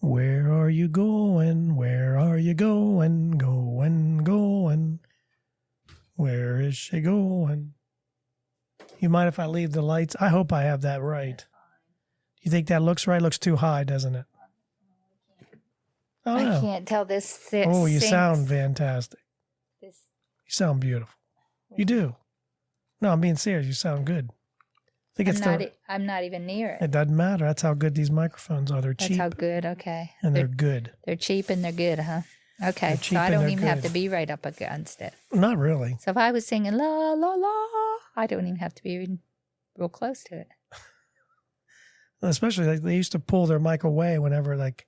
Where are you going? Where are you going? Going. Where is she going? You mind if I leave the lights? I hope I have that right. You think that looks right? Looks too high, doesn't it? Oh, I no. can't tell this. Oh, you sound fantastic. You sound beautiful. You do. No, I'm being serious. You sound good. I think I'm not even near it. It doesn't matter. That's how good these microphones are. They're cheap. That's how good. Okay. And they're good. They're cheap and they're good, huh? Okay. So I don't even have to be right up against it. Not really. So if I was singing la, la, la, I don't even have to be real close to it. Especially, like, they used to pull their mic away whenever, like,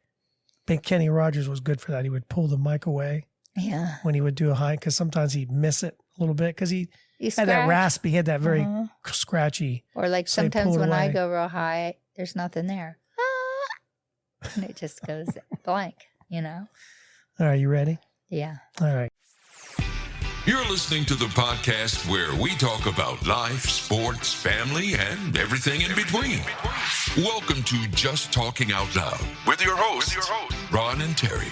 I think Kenny Rogers was good for that. He would pull the mic away. Yeah. When he would do a high, because sometimes he'd miss it a little bit because he had that raspy, he had that very scratchy. Or like sometimes when I go real high, there's nothing there. And it just goes blank, you know? All right, you ready? Yeah. All right. You're listening to the podcast where we talk about life, sports, family, and everything in between. Welcome to Just Talking Out Loud with your hosts, Ron and Terry.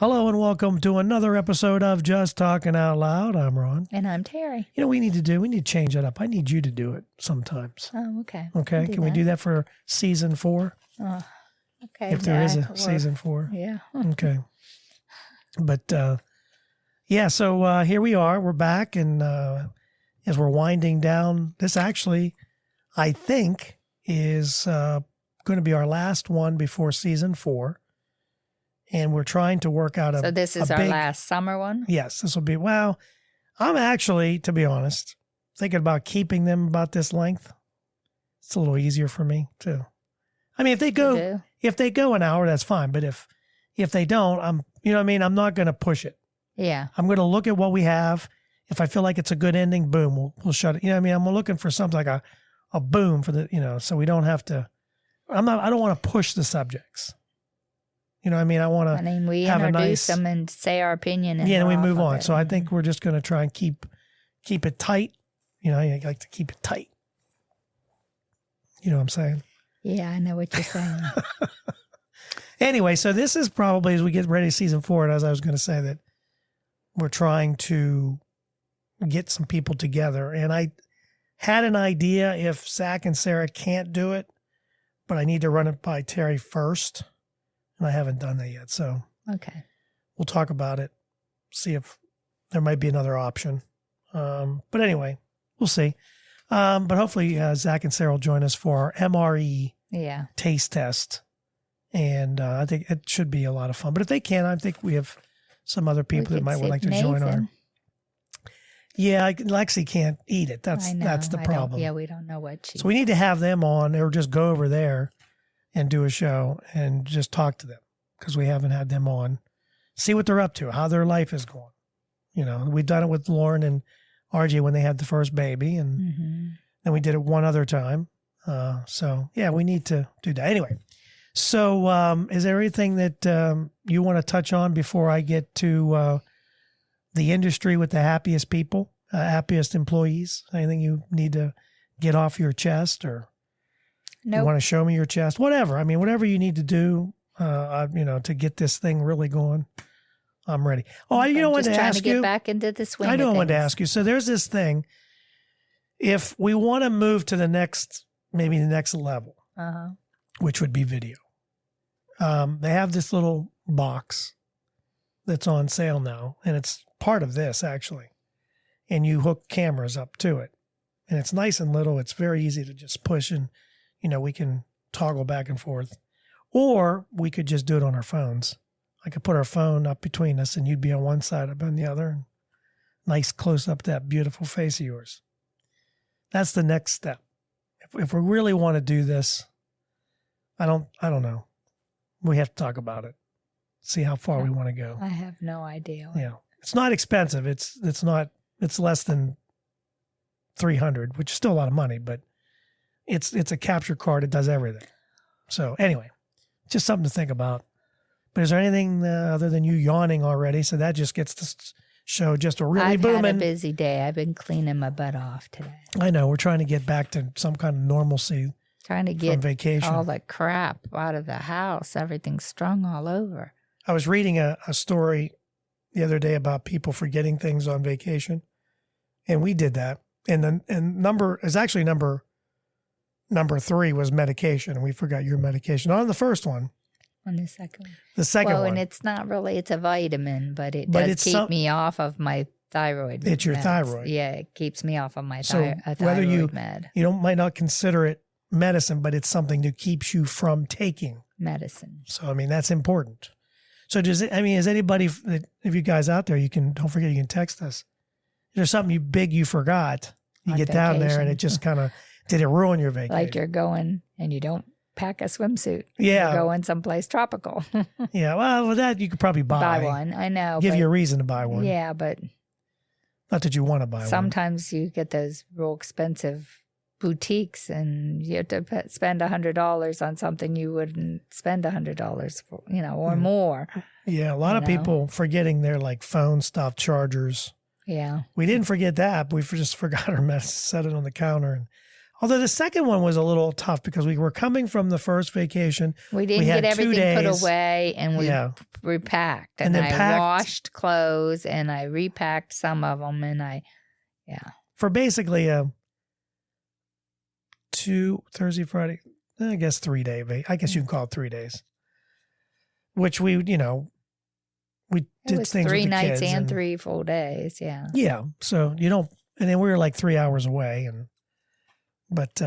Hello and welcome to another episode of Just Talking Out Loud. I'm Ron. And I'm Terry. You know what we need to do? We need to change that up. I need you to do it sometimes. Oh, okay. Okay, can we do that for season 4? Oh, okay. If there is a season 4. Yeah. Okay. But, yeah, so here we are. We're back, and as we're winding down, this actually, I think, is going to be our last one before season 4. And we're trying to work out So this is our last summer one? Yes, this will be, well, I'm actually, to be honest, thinking about keeping them about this length. It's a little easier for me, too. I mean, if they go an hour, that's fine. But if they don't, you know what I mean? I'm not going to push it. Yeah. I'm going to look at what we have. If I feel like it's a good ending, boom, we'll shut it. You know what I mean? I'm looking for something like a boom for the, so we don't have to, I don't want to push the subjects. You know what I mean? I want to we introduce them and say our opinion. And then we move on. So I think we're just going to try and keep it tight. You know, I like to keep it tight. You know what I'm saying? Yeah, I know what you're saying. Anyway, so this is probably, as we get ready to season 4, and as I was going to say, that we're trying to get some people together. And I had an idea if Zach and Sarah can't do it, but I need to run it by Terry first. And I haven't done that yet. So okay, we'll talk about it, see if there might be another option. But anyway, we'll see. But hopefully Zach and Sarah will join us for our MRE taste test. And I think it should be a lot of fun. But if they can, I think we have some other people that might would like to join our. Yeah, Lexi can't eat it. That's the problem. Yeah, we don't know what she. So we need to have them on, or just go over there and do a show and just talk to them, because we haven't had them on. See what they're up to, how their life is going. You know, we've done it with Lauren and RJ when they had the first baby, and then we did it one other time. So yeah, we need to do that. Anyway, so is there anything that you want to touch on before I get to the industry with the happiest people, happiest employees? Anything you need to get off your chest, or you want to show me your chest? Whatever. I mean, whatever you need to do, to get this thing really going, I'm ready. Oh, I want to ask you. Just trying to get back into the swing. I want to ask you. So there's this thing. If we want to move to maybe the next level, which would be video, they have this little box that's on sale now, and it's part of this actually, and you hook cameras up to it, and it's nice and little. It's very easy to just push, and we can toggle back and forth, or we could just do it on our phones. I could put our phone up between us, and you'd be on one side, I'd be on the other, and nice close up that beautiful face of yours. That's the next step. If we really want to do this, I don't know. We have to talk about it. See how far we want to go. I have no idea. Yeah. It's not expensive. It's less than $300, which is still a lot of money, but it's a capture card. It does everything. So anyway, just something to think about. But is there anything other than you yawning already? So that just gets the show just a really booming. I've had a busy day. I've been cleaning my butt off today. I know. We're trying to get back to some kind of normalcy. Trying to from get vacation. all the crap out of the house. Everything's strung all over. I was reading a story the other day about people forgetting things on vacation, and we did that. And number 3 was medication. We forgot your medication. Not on the first one. On the second one. The second one. And it's not really, it's a vitamin, but it does keep me off of my thyroid. It's your meds. thyroid. Yeah, it keeps me off of my whether thyroid med. You might not consider it medicine, but it's something that keeps you from taking medicine. So, I mean, that's important. So is anybody, if you guys out there, don't forget, you can text us. Is there something big you forgot? You on get vacation. down there and it just kind of, did it ruin your vacation? Like you're going and you don't pack a swimsuit. Yeah. You're going someplace tropical. Yeah. Well, with that, you could probably buy one. I know. Give you a reason to buy one. Yeah, but. Not that you want to buy one. Sometimes you get those real expensive boutiques and you have to spend $100 on something you wouldn't spend $100 for, or more. Yeah. A lot of people forgetting their phone stuff, chargers. Yeah. We didn't forget that. We just forgot our mess, set it on the counter. And although the second one was a little tough because we were coming from the first vacation. We didn't get everything put away and we repacked. And I washed clothes and I repacked some of them For basically Thursday, Friday, I guess 3 day. I guess you can call it 3 days. Which we did things with 3 the nights kids and 3 full days. Yeah. Yeah. So and then we were 3 hours away but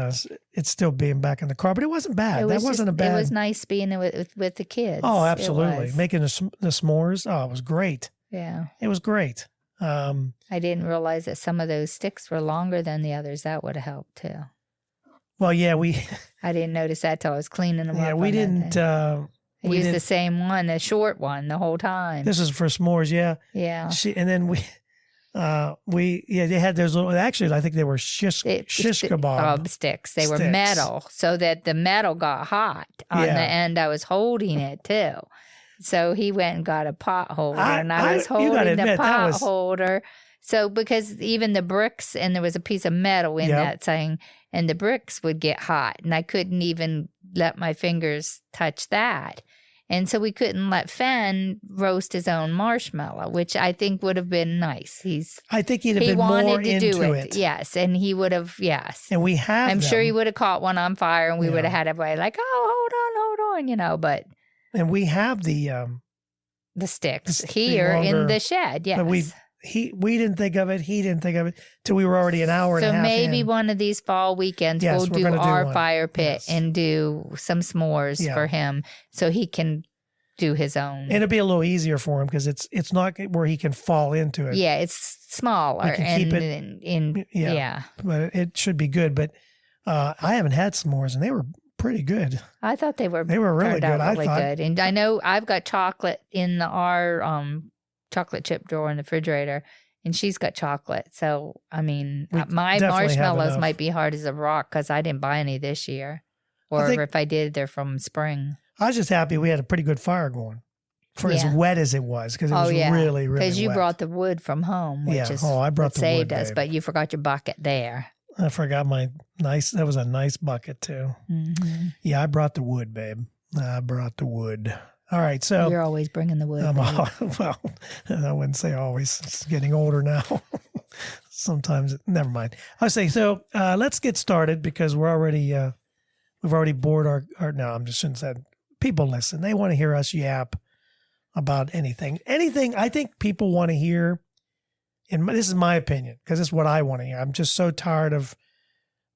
it's still being back in the car, but it wasn't bad. It was nice being with the kids. Oh, absolutely. Making the s'mores. Oh, it was great. Yeah. It was great. I didn't realize that some of those sticks were longer than the others. That would have helped too. Well, yeah, I didn't notice that till I was cleaning them up. Yeah, we didn't. I used the same one, the short one, the whole time. This is for s'mores, yeah. Yeah. And then they had those little. Actually, I think they were shish kebab sticks. They were metal, so that the metal got hot on the end. I was holding it too. So he went and got a pot holder, and I was holding the pot holder. So because even the bricks, and there was a piece of metal in that thing, and the bricks would get hot, and I couldn't even let my fingers touch that. And so we couldn't let Fenn roast his own marshmallow, which I think would have been nice. I think he'd have been more into it. Yes, and he would have, yes. And we have I'm sure he would have caught one on fire, and we would have had everybody like, oh, hold on, but. And we have the sticks here in the shed, yes. But we didn't think of it. He didn't think of it till we were already an hour and a half in. So maybe one of these fall weekends we'll do our fire pit and do some s'mores for him so he can do his own. And it'll be a little easier for him because it's not where he can fall into it. Yeah, it's smaller. We can keep it. But it should be good. But I haven't had s'mores and they were pretty good. I thought they were really good. Really good. And I know I've got chocolate in our chocolate chip drawer in the refrigerator, and she's got chocolate. So, I mean, my marshmallows might be hard as a rock because I didn't buy any this year. Or if I did, they're from spring. I was just happy we had a pretty good fire going for as wet as it was because it was really, really wet. Because you brought the wood from home, which is I brought the saved wood, us, but you forgot your bucket there. I forgot that was a nice bucket too. Mm-hmm. Yeah, I brought the wood, babe. I brought the wood. All right, so you're always bringing the wood. Well, I wouldn't say always. It's getting older now. Sometimes, never mind. I say so. Let's get started because we've already bored our. No, I'm just shouldn't say. People listen. They want to hear us yap about anything. Anything. I think people want to hear. And this is my opinion because it's what I want to hear. I'm just so tired of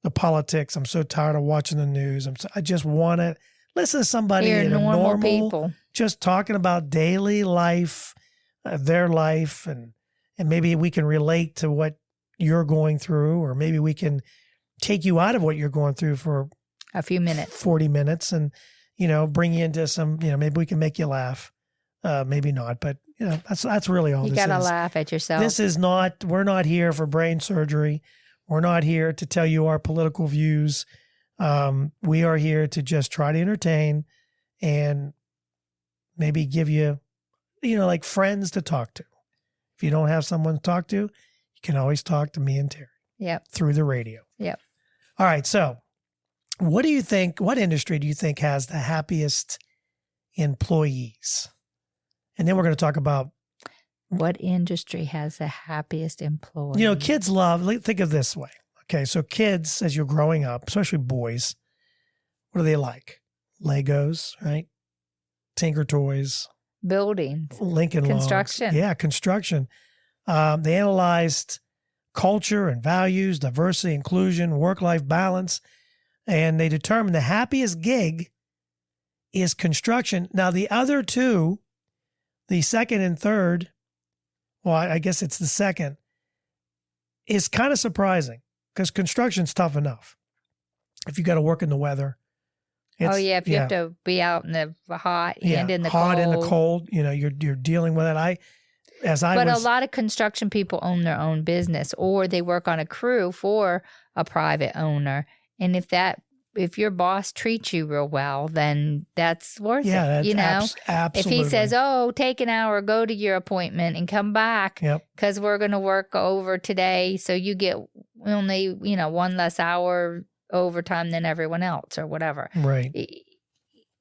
the politics. I'm so tired of watching the news. I just want to listen to somebody in normal people just talking about daily life, their life, and maybe we can relate to what you're going through, or maybe we can take you out of what you're going through for a few minutes, 40 minutes, and bring you into some. Maybe we can make you laugh. Maybe not, but that's really all. You got to laugh at yourself. This is not. We're not here for brain surgery. We're not here to tell you our political views. We are here to just try to entertain and maybe give you, like friends to talk to. If you don't have someone to talk to, you can always talk to me and Terry. Yep. Through the radio. Yep. All right. So What do you think? What industry do you think has the happiest employees? And then we're going to talk about what industry has the happiest employees. You know, kids love. Think of this way. Okay, so kids, as you're growing up, especially boys, what do they like? Legos, right? Tinker toys, buildings, Lincoln construction. Logs. Yeah, construction. They analyzed culture and values, diversity, inclusion, work-life balance, and they determined the happiest gig is construction. Now, the other two, the second and third, well, I guess it's the second, is kind of surprising because construction's tough enough. If you got to work in the weather. If you have to be out in the hot and in the cold. Hot and the cold, you know, you're dealing with it. But a lot of construction people own their own business or they work on a crew for a private owner. And if your boss treats you real well, then that's worth it. You know, absolutely. If he says, "Oh, take an hour, go to your appointment, and come back because we're going to work over today, so you get only one less hour overtime than everyone else," or whatever. Right.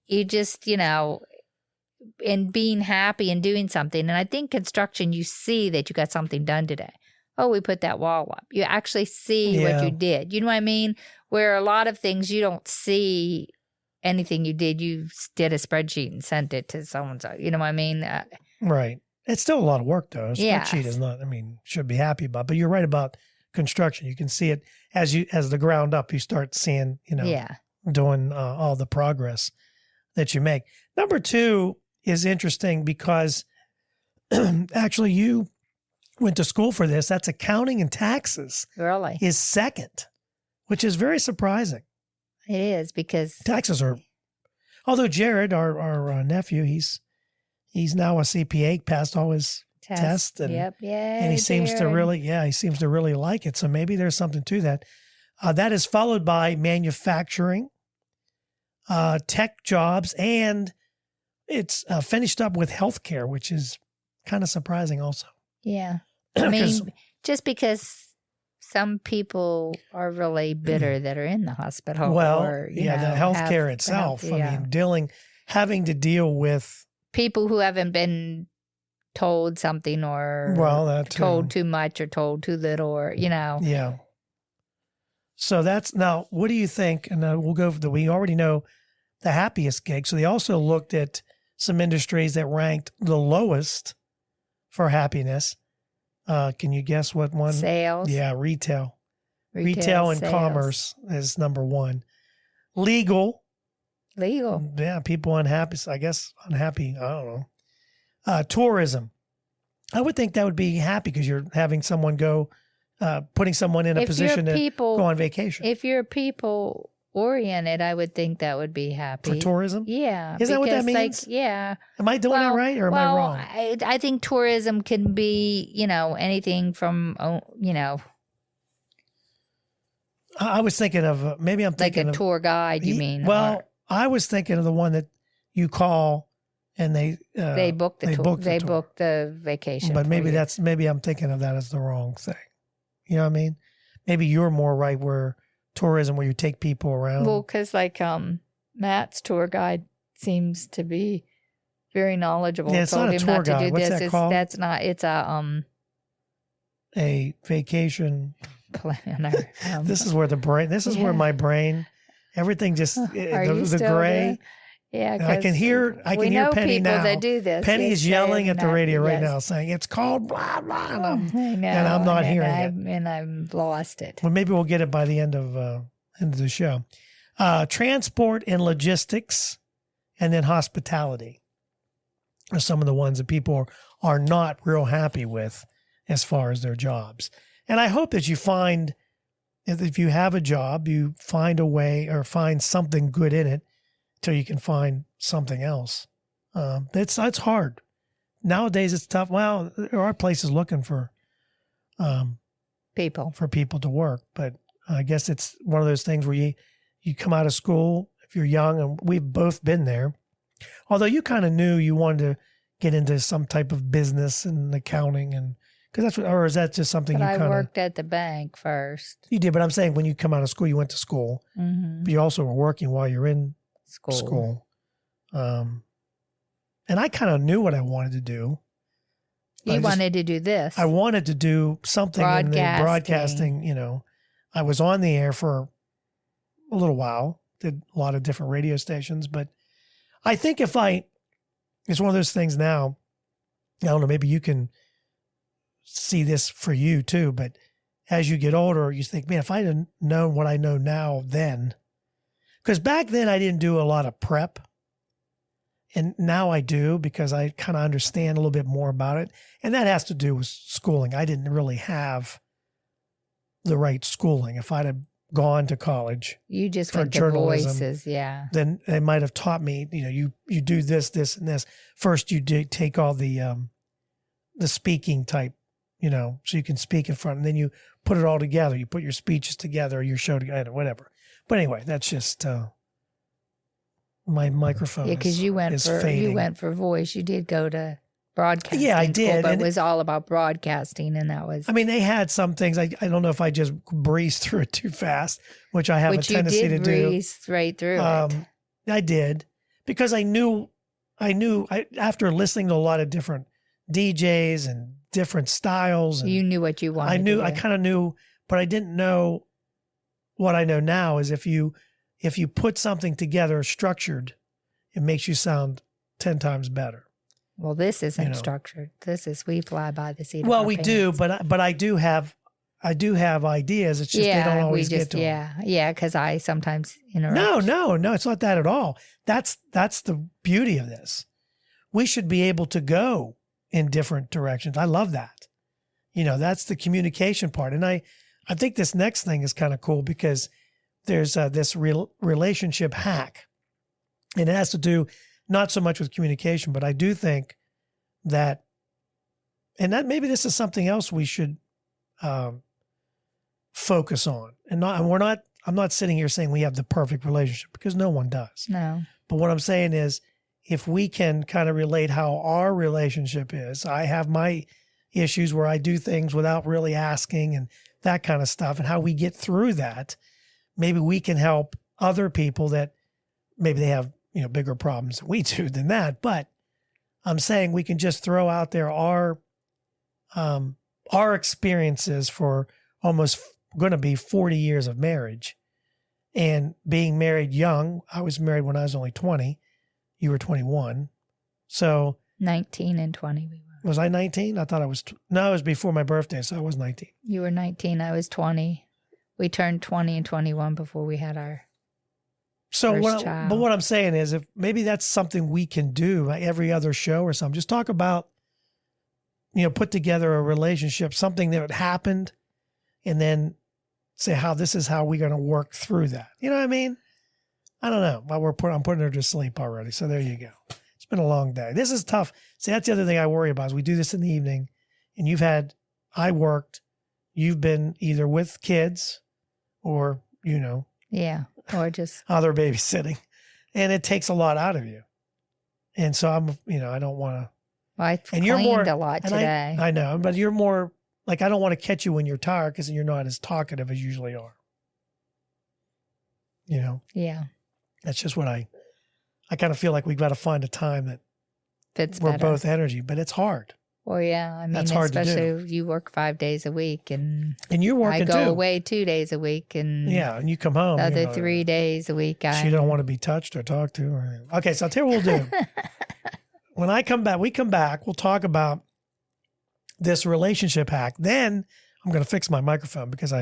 You just and being happy and doing something. And I think construction, you see that you got something done today. Oh, we put that wall up. You actually see what you did. You know what I mean? Where a lot of things you don't see anything you did. You did a spreadsheet and sent it to so-and-so. You know what I mean? Right. It's still a lot of work, though. A spreadsheet is not, should be happy about. But you're right about construction. You can see it as the ground up, you start seeing, doing all the progress that you make. Number 2 is interesting because actually you went to school for this. That's accounting and taxes. Really? Is second, which is very surprising. It is because taxes are, although Jared, our nephew, he's now a CPA, passed all his tests. And, and he seems to really like it. So maybe there's something to that. That is followed by manufacturing, tech jobs, and it's finished up with healthcare, which is kind of surprising also. Yeah. I mean, just because some people are really bitter that are in the hospital. Well, the healthcare itself. Having to deal with people who haven't been told something or told too much or told too little or, Yeah. So now, what do you think? And we'll go for we already know the happiest gig. So they also looked at some industries that ranked the lowest for happiness. Can you guess what one? Sales. Yeah, retail and sales. Commerce is number 1. Legal. Yeah, people unhappy. I guess unhappy. I don't know. Tourism. I would think that would be happy because you're having someone putting someone in a position to go on vacation. If you're people oriented, I would think that would be happy. For tourism? Yeah. Is that what that means? Yeah. Am I doing it right or am I wrong? I think tourism can be, anything from, I was thinking of, maybe I'm thinking like a tour guide, you mean? Well, I was thinking of the one that you call and they book the tour. They book the vacation. But maybe I'm thinking of that as the wrong thing. You know what I mean? Maybe you're more right where tourism, where you take people around. Well, because Matt's tour guide seems to be very knowledgeable. Yeah, it's not a tour guide. What's that called? That's not. It's a vacation planner. This is where where my brain, everything just the gray. Yeah, I can hear Penny now. That do this. Penny's yelling at the radio right now, saying it's called blah blah, and I'm not hearing it, and I've lost it. Well, maybe we'll get it by the end of the show. Transport and logistics, and then hospitality are some of the ones that people are not real happy with as far as their jobs. And I hope that you find, if you have a job, you find a way or find something good in it till you can find something else. It's hard. Nowadays it's tough. Well, there are places looking for people to work, but I guess it's one of those things where you come out of school, if you're young, and we've both been there. Although you kind of knew you wanted to get into some type of business and accounting and Because that's what, or is that just something but you kind of... I worked at the bank first. You did, but I'm saying when you come out of school, you went to school, but you also were working while you're in school. And I kind of knew what I wanted to do. You wanted to do this. I wanted to do something in the broadcasting, you know. I was on the air for a little while, did a lot of different radio stations, but I think it's one of those things now, I don't know, maybe you can see this for you too, but as you get older, you think, man, if I had known what I know now then, because back then I didn't do a lot of prep, and now I do because I kind of understand a little bit more about it, and that has to do with schooling. I didn't really have the right schooling. If I'd have gone to college, you just for went journalism, to Voices, yeah. Then they might have taught me, you know, you do this, this, and this. First, you take all the speaking type, you know, so you can speak in front, and then you put it all together. You put your speeches together, your show together, whatever. But anyway, that's just my microphone. Yeah, because you went for voice. You did go to broadcasting. Yeah, I did. School, but it was all about broadcasting, and that was. I mean, they had some things. I don't know if I just breezed through it too fast, which I have a tendency to do. Breeze right through it. I did because I knew after listening to a lot of different DJs and different styles. And you knew what you wanted. I kind of knew, but I didn't know what I know now is if you put something together structured, it makes you sound 10 times better. Well, this isn't structured. This is we fly by the seat. Well, we do, but I do have ideas. It's just they don't always get to them. Yeah, because I sometimes interrupt. No, it's not that at all. That's the beauty of this. We should be able to go in different directions. I love that. You know, that's the communication part. And I think this next thing is kind of cool because there's this relationship hack. And it has to do not so much with communication, but I do think that, and that maybe this is something else we should focus on. And I'm not sitting here saying we have the perfect relationship because no one does. No. But what I'm saying is, if we can kind of relate how our relationship is, I have my issues where I do things without really asking and that kind of stuff, and how we get through that, maybe we can help other people that maybe they have, bigger problems than we do than that. But I'm saying we can just throw out there our experiences for almost going to be 40 years of marriage and being married young. I was married when I was only 20. You were 21. So 19 and 20 we were. Was I 19? I thought I was. No, it was before my birthday, so I was 19. You were 19. I was 20. We turned 20 and 21 before we had our first child. But what I'm saying is, if maybe that's something we can do, like every other show or something, just talk about, put together a relationship, something that happened, and then say how this is how we're going to work through that. You know what I mean? I don't know. I'm putting her to sleep already. So there you go. It's been a long day. This is tough. See, that's the other thing I worry about is we do this in the evening, and I worked, you've been either with kids or, yeah, or just other babysitting, and it takes a lot out of you. And so I don't want to. Well, I cleaned a lot today. I know, but you're more like, I don't want to catch you when you're tired because you're not as talkative as you usually are. Yeah. That's just what I kind of feel like we've got to find a time that fits we're better. both energy, but it's hard. Well, yeah. I mean, that's hard to do. Especially you work 5 days a week and you're working too. I go away 2 days a week and and you come home. The other 3 days a week. She don't want to be touched or talked to or anything. Okay. So I'll tell you what we'll do. When we come back, we'll talk about this relationship hack. Then I'm going to fix my microphone because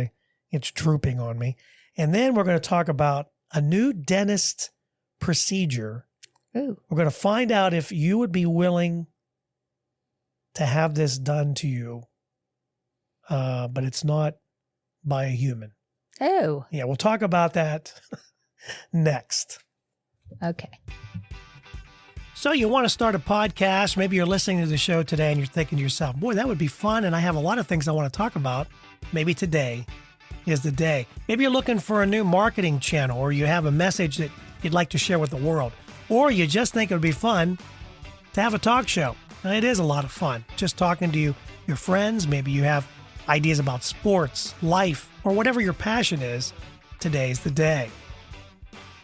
it's drooping on me. And then we're going to talk about a new dentist procedure. Ooh. We're going to find out if you would be willing to have this done to you, but it's not by a human. Oh. Yeah, we'll talk about that next. Okay. So you want to start a podcast. Maybe you're listening to the show today and you're thinking to yourself, boy, that would be fun. And I have a lot of things I want to talk about. Maybe today is the day. Maybe you're looking for a new marketing channel, or you have a message that you'd like to share with the world, or you just think it would be fun to have a talk show. And it is a lot of fun just talking to you your friends. Maybe you have ideas about sports, life, or whatever your passion is. Today's the day.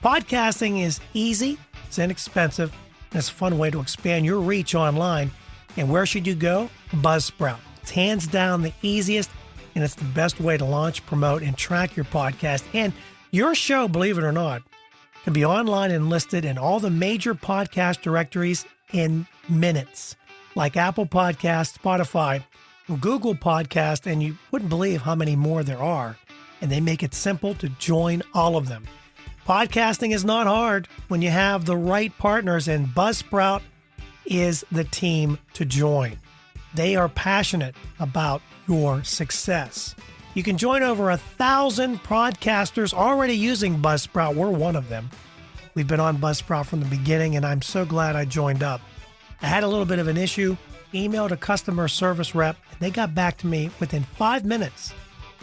Podcasting is easy, it's inexpensive, and it's a fun way to expand your reach online. And where should you go? Buzzsprout. It's hands down the easiest, and it's the best way to launch, promote, and track your podcast. And your show, believe it or not, can be online and listed in all the major podcast directories in minutes, like Apple Podcasts, Spotify, Google Podcast, and you wouldn't believe how many more there are. And they make it simple to join all of them. Podcasting is not hard when you have the right partners, and Buzzsprout is the team to join. They are passionate about your success. You can join over 1,000 podcasters already using Buzzsprout. We're one of them. We've been on Buzzsprout from the beginning, and I'm so glad I joined up. I had a little bit of an issue, emailed a customer service rep, and they got back to me within 5 minutes,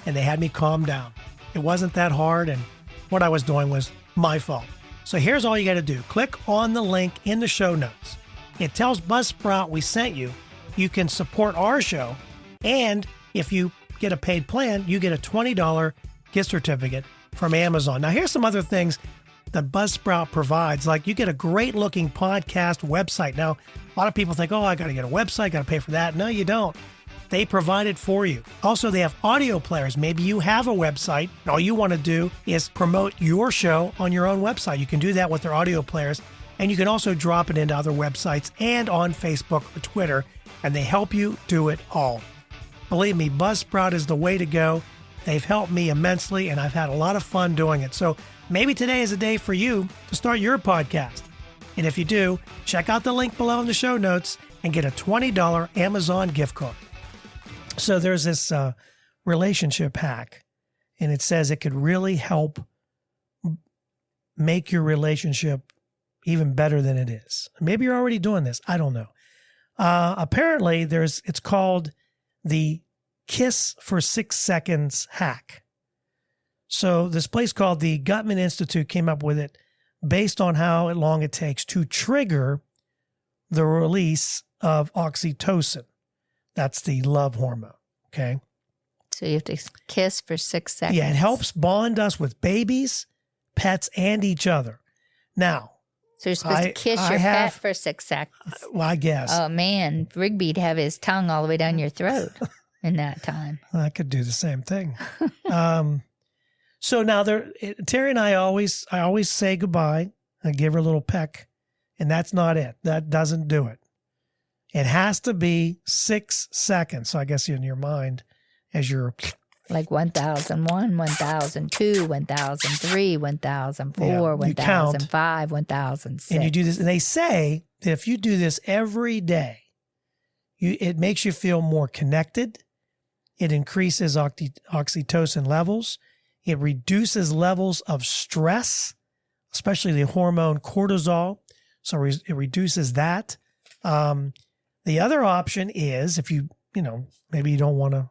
and they had me calm down. It wasn't that hard, and what I was doing was my fault. So here's all you got to do. Click on the link in the show notes. It tells Buzzsprout we sent you. You can support our show, and if you get a paid plan, you get a $20 gift certificate from Amazon. Now, here's some other things that Buzzsprout provides. Like, you get a great looking podcast website. Now, a lot of people think, oh, I got to get a website, got to pay for that. No, you don't. They provide it for you. Also, they have audio players. Maybe you have a website. All you want to do is promote your show on your own website. You can do that with their audio players. And you can also drop it into other websites and on Facebook or Twitter. And they help you do it all. Believe me, Buzzsprout is the way to go. They've helped me immensely, and I've had a lot of fun doing it. So maybe today is a day for you to start your podcast. And if you do, check out the link below in the show notes and get a $20 Amazon gift card. So there's this relationship hack, and it says it could really help make your relationship even better than it is. Maybe you're already doing this. I don't know. Apparently, it's called the Kiss for 6 Seconds hack. So this place called the Gutman Institute came up with it based on how long it takes to trigger the release of oxytocin. That's the love hormone, okay? So you have to kiss for 6 seconds. Yeah, it helps bond us with babies, pets, and each other. Now, so you're supposed to kiss your pet for 6 seconds. Well, I guess. Oh, man. Rigby'd have his tongue all the way down your throat in that time. I could do the same thing. So now Terry and I always say goodbye. I give her a little peck, and that's not it. That doesn't do it. It has to be 6 seconds. So I guess in your mind, as you're like 1001, 1002, 1003, 1004, 1005, 1006. And you do this. And they say that if you do this every day, it makes you feel more connected. It increases oxytocin levels. It reduces levels of stress, especially the hormone cortisol. So it reduces that. The other option is if maybe you don't want to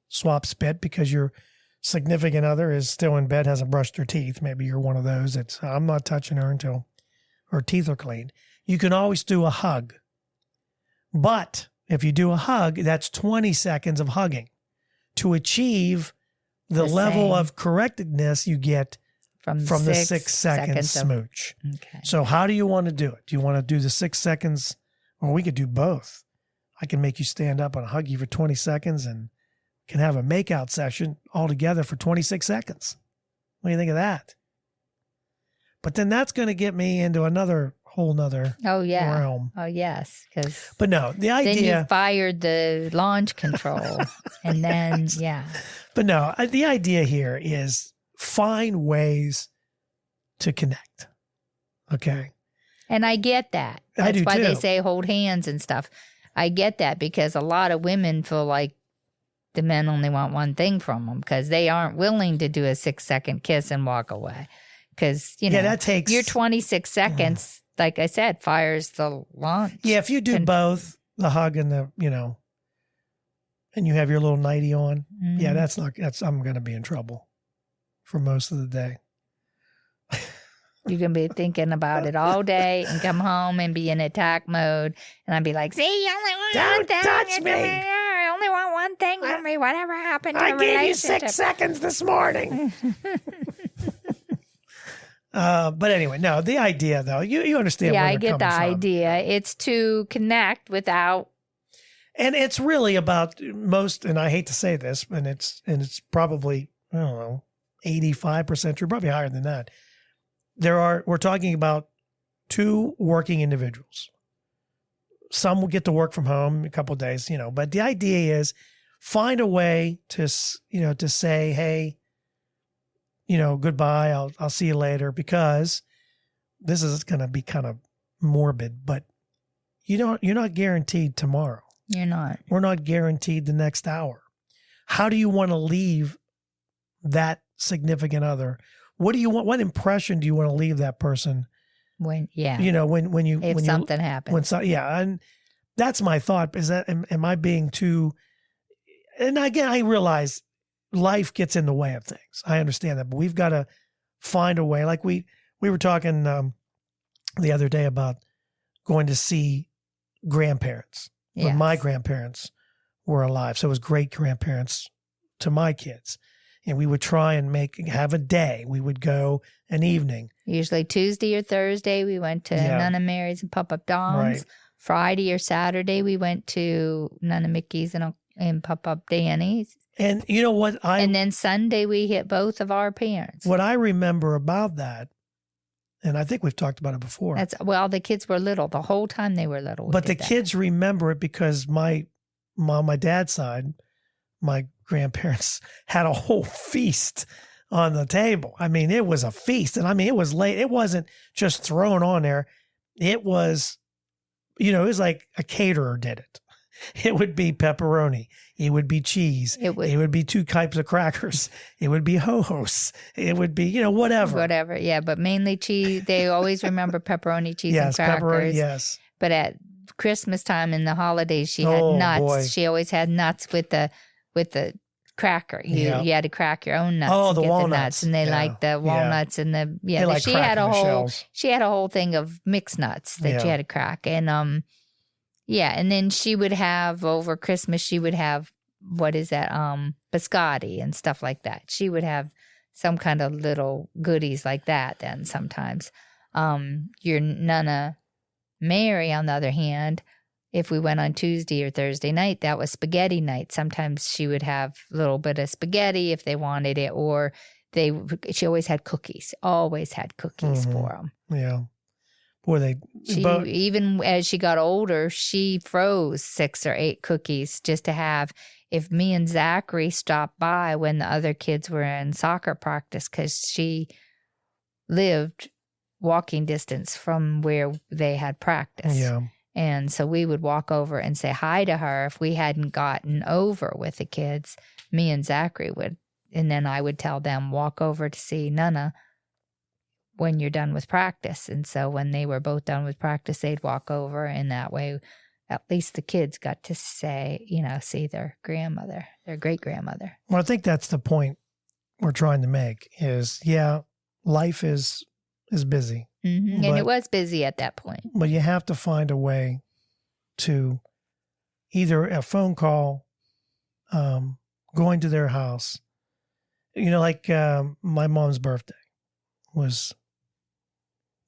swap spit because your significant other is still in bed, hasn't brushed her teeth. Maybe you're one of those that's, I'm not touching her until her teeth are clean. You can always do a hug. But if you do a hug, that's 20 seconds of hugging to achieve the level of correctedness you get from the 6 seconds smooch. Okay. So how do you want to do it? Do you want to do the 6 seconds? Or we could do both. I can make you stand up and hug you for 20 seconds and can have a makeout session all together for 26 seconds. What do you think of that? But then that's going to get me into another whole nother realm. Oh, yes. But no, the idea... Then you fired the launch control. And then, yeah. But no, the idea here is find ways to connect. Okay? And I get that. I do too. That's why they say hold hands and stuff. I get that because a lot of women feel like the men only want one thing from them because they aren't willing to do a 6 second kiss and walk away. Because, that takes your 26 seconds, like I said, fires the launch. Yeah, if you do both, the hug and and you have your little nightie on, I'm going to be in trouble for most of the day. You can be thinking about it all day and come home and be in attack mode. And I'd be like, see, you only want Don't touch me. Oh only want one thing from me. Whatever happened to I your gave you relationship? 6 seconds this morning. But anyway, no, the idea though, you understand where Yeah, they're I get the coming from. idea. It's to connect without. And it's really about most, and I hate to say this, and it's probably, I don't know, 85% true, probably higher than that. We're talking about 2 working individuals. Some will get to work from home a couple of days, but the idea is find a way to say, hey, goodbye. I'll see you later, because this is going to be kind of morbid, but you're not guaranteed tomorrow. You're not. We're not guaranteed the next hour. How do you want to leave that significant other? What do you want? What impression do you want to leave that person? When something happens. And that's my thought. Is that am I being too? And again, I realize life gets in the way of things. I understand that, but we've got to find a way. Like we were talking the other day about going to see grandparents. Yes. When my grandparents were alive, so it was great grandparents to my kids. And we would try and have a day. We would go an evening. Usually Tuesday or Thursday, we went to Nana Mary's and Pop-Up Dom's. Right. Friday or Saturday, we went to Nana Mickey's and Pop-Up Danny's. And you know what? And then Sunday, we hit both of our parents. What I remember about that, and I think we've talked about it before. The kids were little. The whole time they were little. But the kids remember it because my dad's side, my grandparents had a whole feast on the table. I mean, it was a feast. And I mean, it was late. It wasn't just thrown on there. It was, it was like a caterer did it. It would be pepperoni. It would be cheese. It would be 2 types of crackers. It would be ho-hos. It would be, whatever. Whatever, yeah. But mainly cheese. They always remember pepperoni, cheese, yes, and crackers. Pepperoni, yes. But at Christmas time and the holidays, she had nuts. Boy. She always had nuts with the cracker. You had to crack your own nuts. Oh, the get walnuts. The nuts, and they liked the walnuts and the They like she had shells. She had a whole thing of mixed nuts that you had to crack, and and then she would have over Christmas. She would have biscotti and stuff like that. She would have some kind of little goodies like that. Then sometimes, your Nana Mary, on the other hand, if we went on Tuesday or Thursday night, that was spaghetti night. Sometimes she would have a little bit of spaghetti if they wanted it, or she always had cookies. Always had cookies for them. Yeah. Boy, even as she got older, she froze 6 or 8 cookies just to have if me and Zachary stopped by when the other kids were in soccer practice, because she lived walking distance from where they had practice. Yeah. And so we would walk over and say hi to her if we hadn't gotten over with the kids. Me and Zachary would, and then I would tell them, walk over to see Nana when you're done with practice. And so when they were both done with practice, they'd walk over, and that way at least the kids got to say, see their grandmother, their great grandmother. Well, I think that's the point we're trying to make is, life is busy. Mm-hmm. And it was busy at that point. But you have to find a way to either a phone call, going to their house, like my mom's birthday was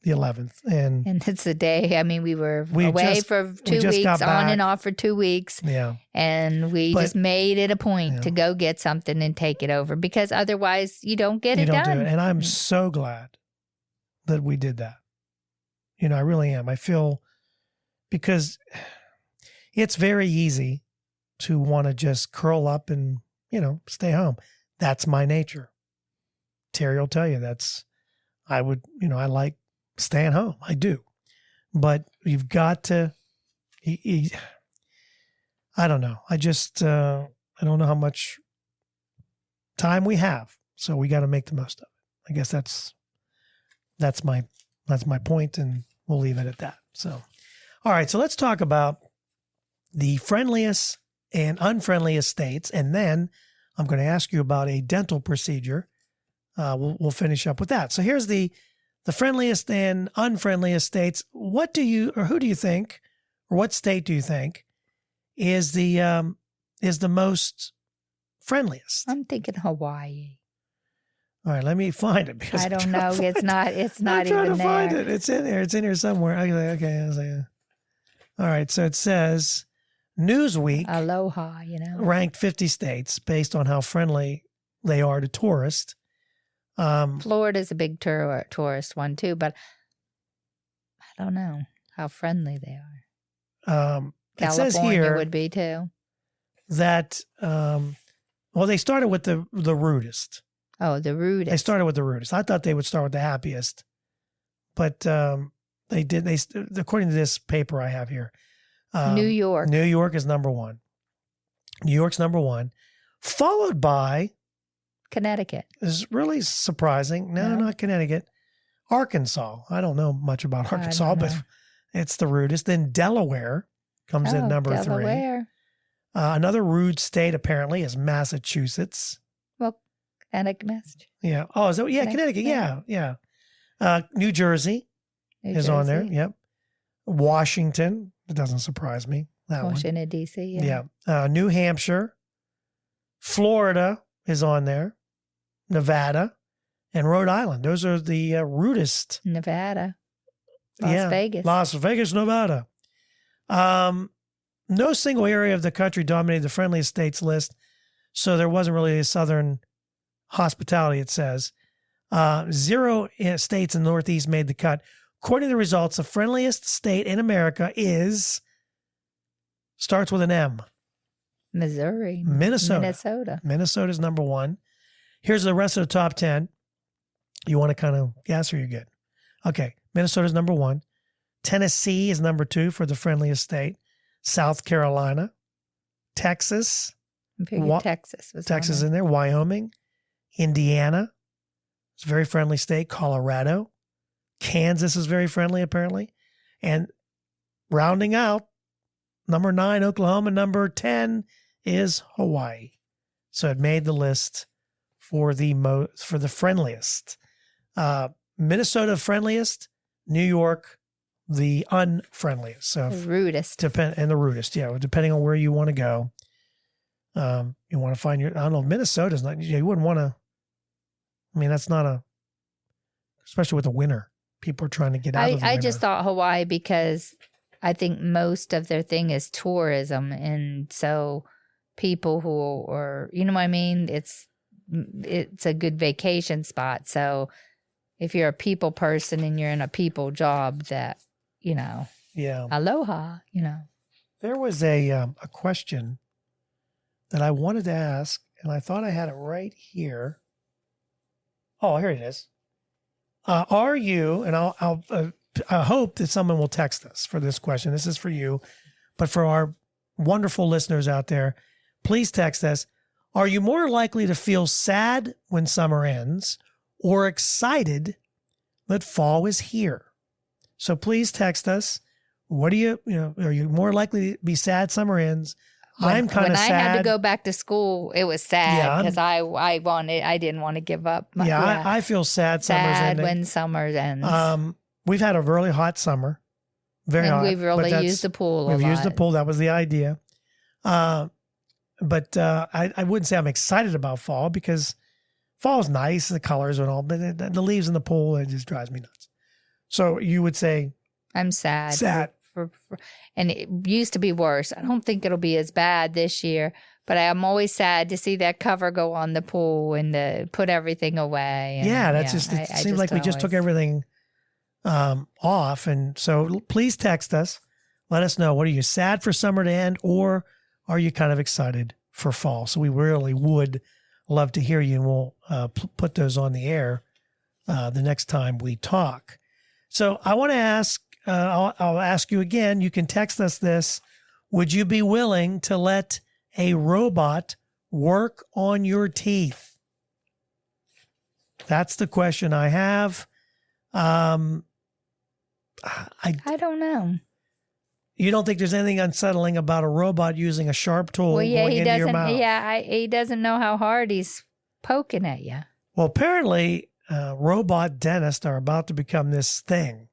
the 11th. And it's the day, we were away for 2 weeks, on and off for 2 weeks. Yeah. And we just made it a point to go get something and take it over, because otherwise you don't get it done. Do it. And I'm so glad that we did that. I really am. I feel, because it's very easy to want to just curl up and, stay home. That's my nature. Terry will tell you I like staying home. I do. But you've got to, I don't know. I don't know how much time we have. So we got to make the most of it. I guess that's my point, and we'll leave it at that. So, all right. So let's talk about the friendliest and unfriendliest states. And then I'm going to ask you about a dental procedure. We'll finish up with that. So here's the friendliest and unfriendliest states. Who do you think, or what state do you think is the is the most friendliest? I'm thinking Hawaii. All right, let me find it because I don't know. It's not I'm trying trying even to find there. it. It's in there. It's in here somewhere. Okay. All right. So it says Newsweek Aloha, ranked 50 states based on how friendly they are to tourists. Florida's a big tourist one too, but I don't know how friendly they are. It says California here would be too. that they started with the rudest. Oh, the rudest. They started with the rudest. I thought they would start with the happiest, but they did. They according to this paper I have here, New York. New York is number one. New York's number one, followed by Connecticut. This is really surprising. No, not Connecticut. Arkansas. I don't know much about Arkansas, but it's the rudest. Then Delaware comes in number Delaware. 3. Another rude state apparently is Massachusetts. Well, Massachusetts. Yeah. Oh, is that? Yeah, Connecticut. Yeah. New Jersey is on there. Yep. Washington. It doesn't surprise me. Washington, D.C. Yeah. New Hampshire. Florida is on there. Nevada and Rhode Island. Those are the rudest. Nevada. Las Vegas. Las Vegas, Nevada. No single area of the country dominated the friendliest states list, so there wasn't really a southern hospitality, it says. 0 states in the Northeast made the cut. According to the results, the friendliest state in America starts with an M. Missouri. Minnesota. Minnesota's number 1. Here's the rest of the top 10. You want to kind of guess or you're good? Okay. Minnesota's number 1. Tennessee is number 2 for the friendliest state. South Carolina. Texas. Texas in there. Wyoming. Indiana. It's a very friendly state. Colorado. Kansas is very friendly, apparently. And rounding out, number 9, Oklahoma. Number 10 is Hawaii. So it made the list for the friendliest. Minnesota friendliest, New York the unfriendliest. So the rudest. And the rudest, yeah. Depending on where you want to go. You want to find I don't know, Minnesota's not, you wouldn't want to, that's not especially with the winter. People are trying to get out of the winter. I just thought Hawaii because I think most of their thing is tourism. And so people who are, you know what I mean? It's a good vacation spot. So if you're a people person and you're in a people job that, aloha, There was a question that I wanted to ask, and I thought I had it right here. Oh, here it is. Are you, and I hope that someone will text us for this question. This is for you, but for our wonderful listeners out there, please text us. Are you more likely to feel sad when summer ends or excited that fall is here? So please text us. What do are you more likely to be sad summer ends? I'm kind of sad. When I had to go back to school, it was sad because I didn't want to give up. I feel sad summer's ending. When summer ends. We've had a really hot summer. Very hot. We've really used the pool a lot. We've used the pool. That was the idea. But I wouldn't say I'm excited about fall because fall's nice, the colors and all, but the leaves in the pool, it just drives me nuts. So you would say I'm sad. And it used to be worse. I don't think it'll be as bad this year, but I'm always sad to see that cover go on the pool and to put everything away. And it seems like we just took everything off. And so please text us. Let us know. What are you, sad for summer to end, or are you kind of excited for fall? So we really would love to hear you, and we'll put those on the air the next time we talk. So I want to ask, I'll ask you again. You can text us this. Would you be willing to let a robot work on your teeth? That's the question I have. I don't know. You don't think there's anything unsettling about a robot using a sharp tool going into your mouth? Yeah, he doesn't know how hard he's poking at you. Well, apparently, robot dentists are about to become this thing.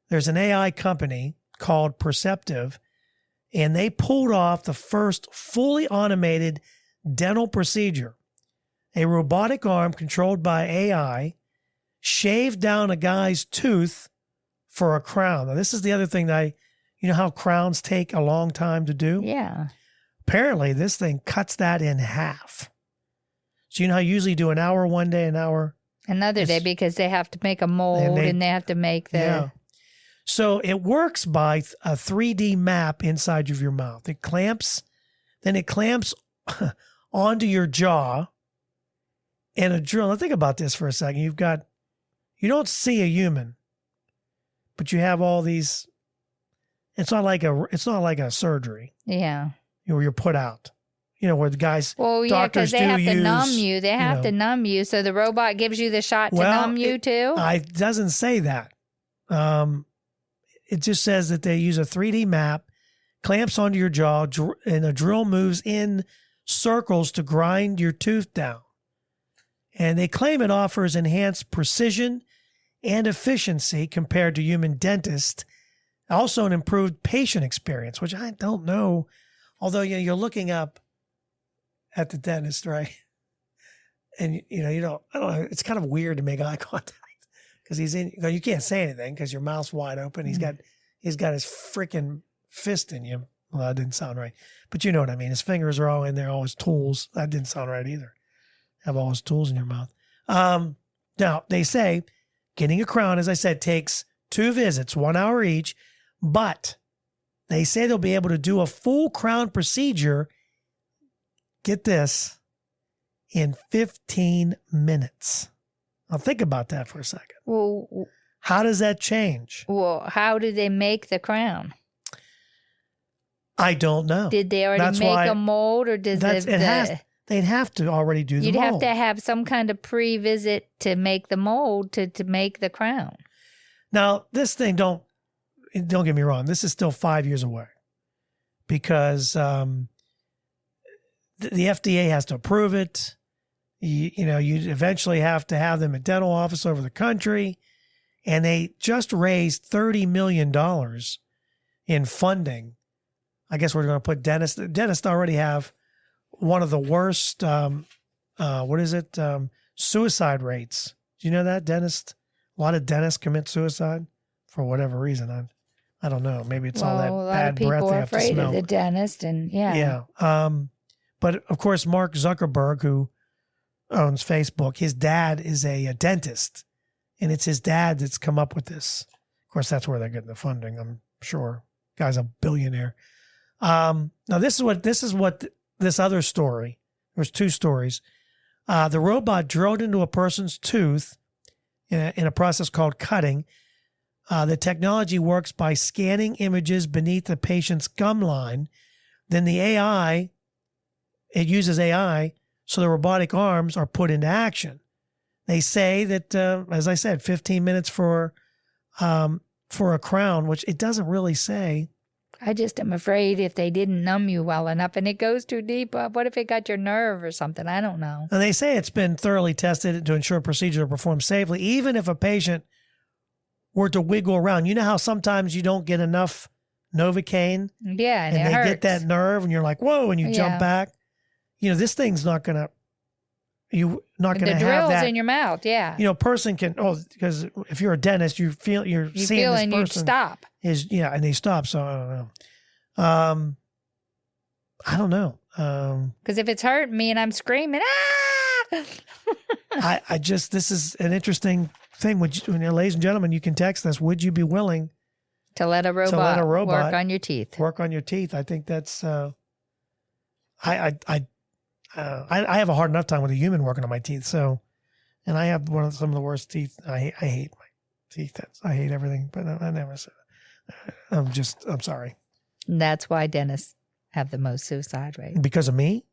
There's an AI company called Perceptive, and they pulled off the first fully automated dental procedure. A robotic arm controlled by AI shaved down a guy's tooth for a crown. Now, this is the other thing that you know how crowns take a long time to do? Yeah. Apparently, this thing cuts that in half. So you know how you usually do an hour one day, an hour another day, because they have to make a mold and they have to make the... Yeah. So it works by a 3D map inside of your mouth. It clamps onto your jaw and a drill. Now think about this for a second. You don't see a human, but you have all these. It's not like a surgery. Yeah. Where you're put out. You know, where the guys, well, yeah, because they have to numb you. They have to numb you. So the robot gives you the shot to numb you too? It doesn't say that. It just says that they use a 3D map, clamps onto your jaw, and a drill moves in circles to grind your tooth down. And they claim it offers enhanced precision and efficiency compared to human dentists. Also an improved patient experience, which I don't know. Although you're looking up at the dentist, right? And I don't know. It's kind of weird to make eye contact because you can't say anything because your mouth's wide open. He's got his freaking fist in you. Well, that didn't sound right, but you know what I mean. His fingers are all in there, all his tools. That didn't sound right either. Have all his tools in your mouth. Now they say getting a crown, as I said, takes 2 visits, 1 hour each, but they say they'll be able to do a full crown procedure, get this, in 15 minutes. Now think about that for a second. Well, how does that change? Well, how do they make the crown? I don't know. Did they already make a mold, or does they'd have to already do the mold. You'd have to have some kind of pre-visit to make the mold to make the crown. Now, this thing, don't get me wrong. This is still 5 years away because the FDA has to approve it. You eventually have to have them at dental office over the country. And they just raised $30 million in funding. I guess we're going to put dentists. Dentists already have one of the worst, suicide rates. Do you know that? A lot of dentists commit suicide for whatever reason. I don't know. Maybe it's all that bad breath they have to smell. A lot of people are afraid of the dentist, and yeah. But of course, Mark Zuckerberg, who owns Facebook, his dad is a dentist, and it's his dad that's come up with this. Of course, that's where they're getting the funding, I'm sure. Guy's a billionaire. Now, this is what this other story. There's 2 stories. The robot drilled into a person's tooth in a process called cutting. The technology works by scanning images beneath the patient's gum line. Then it uses AI, so the robotic arms are put into action. They say that, as I said, 15 minutes for a crown, which it doesn't really say. I just am afraid if they didn't numb you well enough and it goes too deep, what if it got your nerve or something? I don't know. And they say it's been thoroughly tested to ensure procedure to perform safely, even if a patient were to wiggle around. You know how sometimes you don't get enough Novocaine? Yeah, and they hurts. get that nerve and you're like, whoa, and you jump back. This thing's not going to have that. The drill's in your mouth, yeah. A person can, because if you're a dentist, you're seeing this person. You stop. And they stop. So I don't know. Because if it's hurting me and I'm screaming, this is an interesting thing. Ladies and gentlemen, you can text us. Would you be willing to let a robot work on your teeth? Work on your teeth. I think that's, I have a hard enough time with a human working on my teeth. So, and I have some of the worst teeth. I hate my teeth. I hate everything, but I never said it. I'm sorry. That's why dentists have the most suicide rate. Because of me?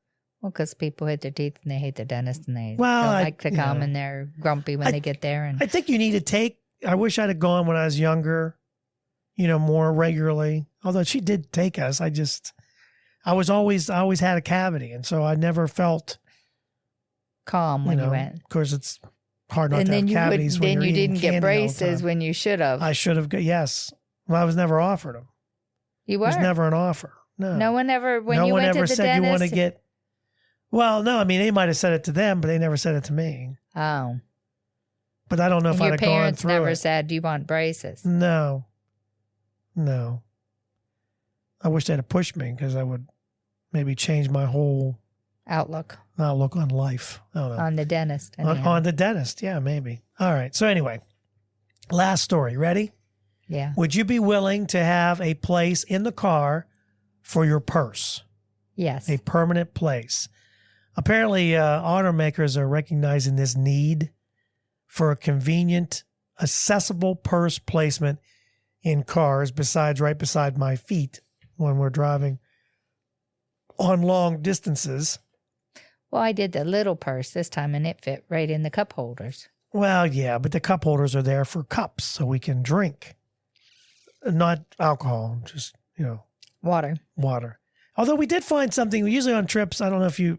Well, because people hit their teeth and they hate the dentist and they don't like to come and they're grumpy when they get there. And I think you need to I wish I'd have gone when I was younger, more regularly. Although she did take us. I always had a cavity. And so I never felt calm when you went. Of course, it's hard not to have cavities when you're eating didn't get candy braces when you should have. I should have. Yes. Well, I was never offered them. You were? It was never an offer. No. No one ever, when no you one went ever to the said dentist? you want to get. Well, no, I mean, they might have said it to them, but they never said it to me. Oh. But I don't know And if I'd your have gone parents through never it. said, do you want braces? No. I wish they'd have pushed me because I would maybe change my whole outlook on life. I don't know. On the dentist. On the dentist. Yeah, maybe. All right. So anyway, last story. Ready? Yeah. Would you be willing to have a place in the car for your purse? Yes. A permanent place. Apparently, automakers are recognizing this need for a convenient, accessible purse placement in cars right beside my feet when we're driving on long distances. Well, I did the little purse this time, and it fit right in the cup holders. Well, yeah, but the cup holders are there for cups so we can drink. Not alcohol, just, Water. Although we did find something, usually on trips, I don't know if you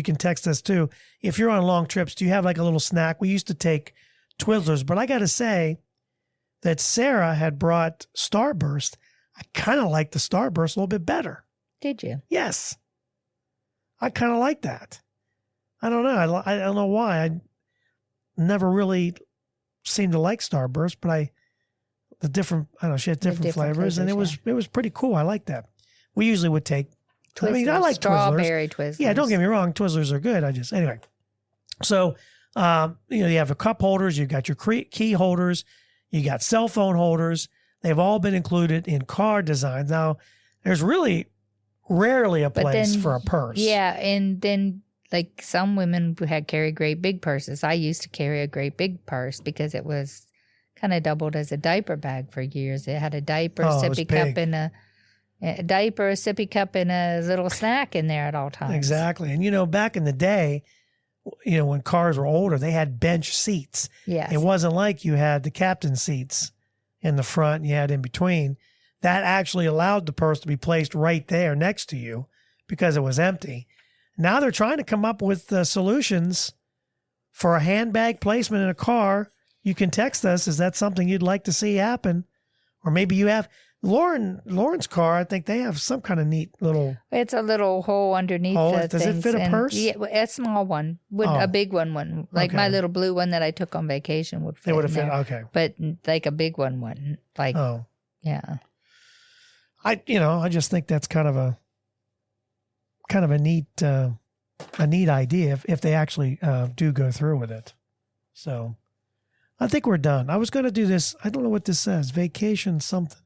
can text us too. If you're on long trips, do you have like a little snack? We used to take Twizzlers, but I got to say that Sarah had brought Starburst. I kind of like the Starburst a little bit better. Did you? Yes. I kind of like that. I don't know. I don't know why. I never really seemed to like Starburst, but she had different flavors, and it was pretty cool. I like that. We usually would take Twizzlers, I mean, I like strawberry Twizzlers. Twizzlers. Yeah, don't get me wrong. Twizzlers are good. Anyway. So, you have the cup holders. You've got your key holders. You got cell phone holders. They've all been included in car designs. Now, there's really rarely a place for a purse. Yeah, and then like some women had carry great big purses. I used to carry a great big purse because it was kind of doubled as a diaper bag for years. It had a diaper, sippy cup, and a sippy cup, and a little snack in there at all times. Exactly. And, back in the day, when cars were older, they had bench seats. Yes. It wasn't like you had the captain seats in the front and you had in between. That actually allowed the purse to be placed right there next to you because it was empty. Now they're trying to come up with solutions for a handbag placement in a car. You can text us. Is that something you'd like to see happen? Or maybe you have Lauren's car. I think they have some kind of neat little. It's a little hole underneath. Does it fit a purse? Yeah, a small one. A big one. Like my little blue one that I took on vacation would fit. It would have fit. Okay. But like a big one wouldn't. Like. Oh. Yeah. I just think that's kind of a neat idea if they actually do go through with it. So I think we're done. I was going to do this. I don't know what this says. Vacation something.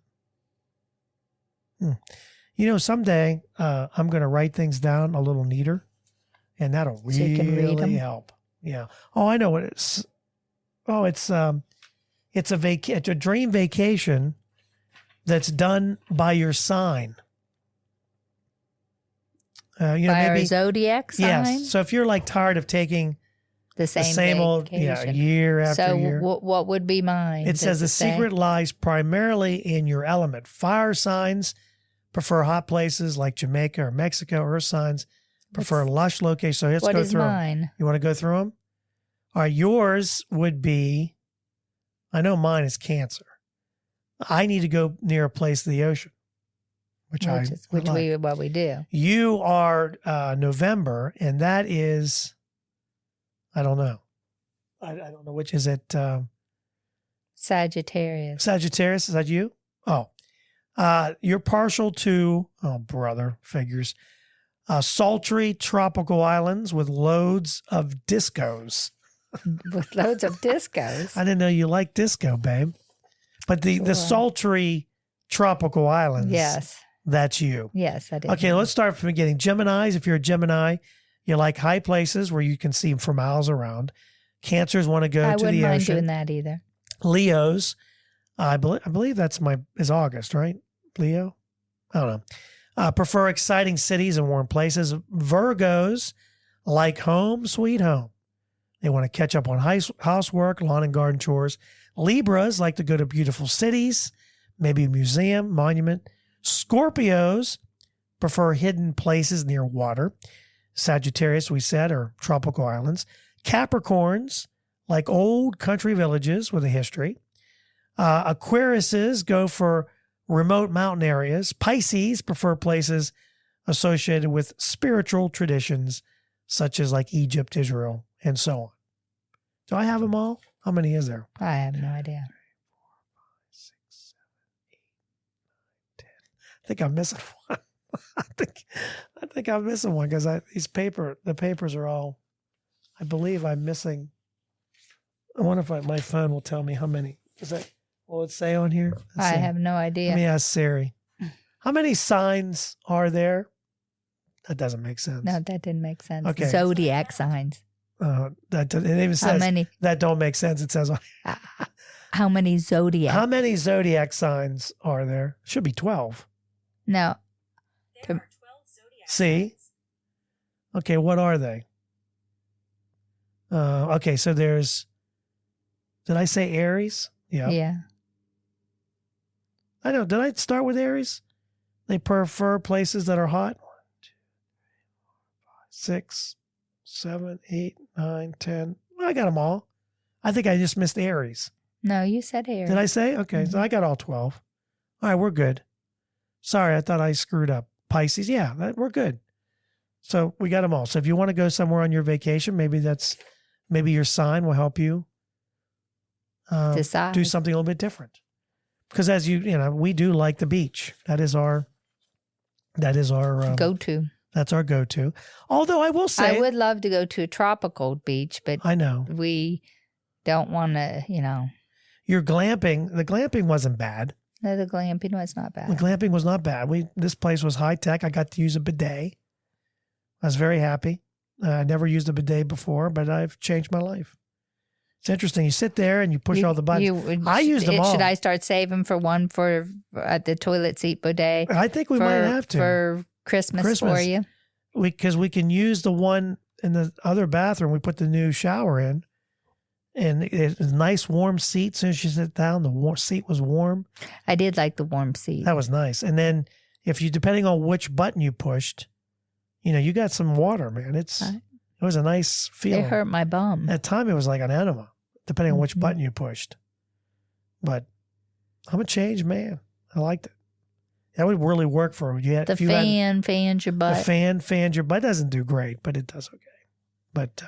Someday I'm going to write things down a little neater, and that'll really help. Yeah. Oh, I know what it is. Oh, it's a dream vacation that's done by your sign. By our zodiac sign? Yes. So if you're like tired of taking the same old year after year. So what would be mine? It says the secret lies primarily in your element. Fire signs prefer hot places like Jamaica or Mexico. Earth signs prefer lush locations. So let's go through them. What is mine? You want to go through them? All right. Yours would be, I know mine is Cancer. I need to go near a place of the ocean, which what we do. You are November, and that is, I don't know. I don't know which is it. Sagittarius. Sagittarius, is that you? Oh, you're partial to, figures, sultry tropical islands with loads of discos. With loads of discos. I didn't know you liked disco, babe. But the sultry tropical islands. Yes. That's you. Yes, I did. Okay, let's start from the beginning. Geminis, if you're a Gemini, you like high places where you can see them for miles around. Cancers want to go to the ocean. I wouldn't mind doing that either. Leos, I believe that's is August, right? Leo? I don't know. Prefer exciting cities and warm places. Virgos like home, sweet home. They want to catch up on housework, lawn and garden chores. Libras like to go to beautiful cities, maybe a museum, monument. Scorpios prefer hidden places near water. Sagittarius, we said, are tropical islands. Capricorns like old country villages with a history. Aquariuses go for remote mountain areas. Pisces prefer places associated with spiritual traditions, such as like Egypt, Israel, and so on. Do I have them all? How many is there? I have no idea. 3, 4, 5, 6, 7, 8, 9, 10. I think I'm missing one. I think I'm missing one because the papers are all, I believe I'm missing. I wonder if my phone will tell me how many. Will it say on here? I have no idea. Let me ask Siri. How many signs are there? That doesn't make sense. No, that didn't make sense. Okay. Zodiac signs. It even says how many? That don't make sense. It says how many zodiac? How many zodiac signs are there? Should be 12. No. There are 12 zodiac See? signs. Okay, what are they? Okay, so there's. Did I say Aries? Yeah. Yeah. I know. Did I start with Aries? They prefer places that are hot. 1, 2, 3, 4, 5, 6, 7, 8, 9, 10. Well, I got them all. I think I just missed Aries. No, you said Aries. Did I say? Okay, so I got all 12. All right, we're good. Sorry, I thought I screwed up. Pisces, yeah, we're good. So we got them all. So if you want to go somewhere on your vacation, maybe your sign will help you decide. Do something a little bit different. Because as we do like the beach. That is our go-to. That's our go-to. Although I will say, I would love to go to a tropical beach, but I know we don't want to. Your glamping. The glamping wasn't bad. No, the glamping was not bad. The glamping was not bad. This place was high tech. I got to use a bidet. I was very happy. I never used a bidet before, but I've changed my life. It's interesting. You sit there and you push all the buttons. I used them all. Should I start saving for one for the toilet seat bidet? I think we might have to. For Christmas for you. Because we can use the one in the other bathroom. We put the new shower in. And it's a nice warm seat. As soon as you sit down, the seat was warm. I did like the warm seat. That was nice. And then depending on which button you pushed, you got some water, man. It was a nice feeling. It hurt my bum. At the time, it was like an enema, depending on which button you pushed. But I'm a changed man. I liked it. That would really work for you. The fan fans your butt. The fan fans your butt. Doesn't do great, but it does okay. But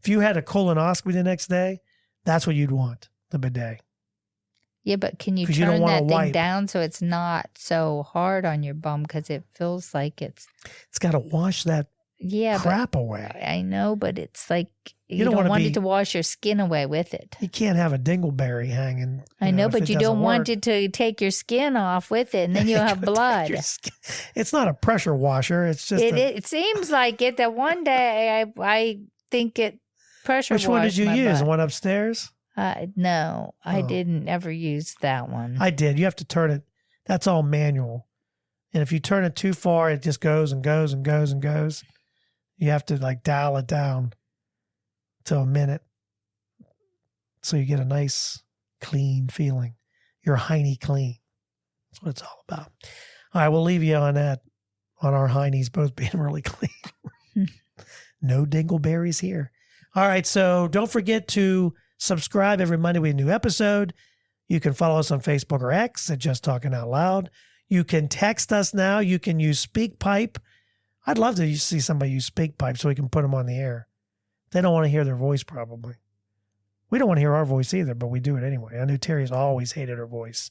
if you had a colonoscopy the next day, that's what you'd want, the bidet. Yeah, but can you turn that thing down so it's not so hard on your bum? Because it feels like it's got to wash that crap away. I know, but it's like you don't want it to wash your skin away with it. You can't have a dingleberry hanging. I know, but you don't want it to take your skin off with it, and then you'll have blood. It's not a pressure washer. It's just it seems like it. That one day I think it pressure washed. Which one did you use? Butt. The one upstairs? No, I didn't ever use that one. I did. You have to turn it. That's all manual. And if you turn it too far, it just goes and goes and goes and goes. You have to dial it down to a minute so you get a nice, clean feeling. You're hiney clean. That's what it's all about. All right, we'll leave you on that, on our heinies both being really clean. No dingleberries here. All right, so don't forget to subscribe every Monday with a new episode. You can follow us on Facebook or X at Just Talking Out Loud. You can text us now. You can use SpeakPipe. I'd love to see somebody use SpeakPipe so we can put them on the air. They don't want to hear their voice, probably. We don't want to hear our voice either, but we do it anyway. I knew Terry's always hated her voice.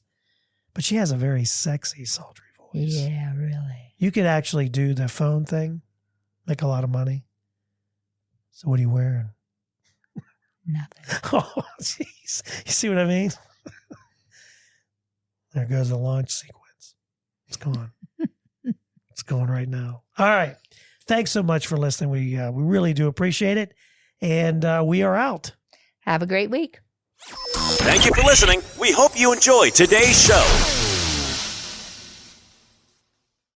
But she has a very sexy, sultry voice. Yeah, really. You could actually do the phone thing, make a lot of money. So what are you wearing? Nothing. Oh, jeez. You see what I mean? There goes the launch sequence. It's gone. It's going right now. All right. Thanks so much for listening. We really do appreciate it. And we are out. Have a great week. Thank you for listening. We hope you enjoyed today's show.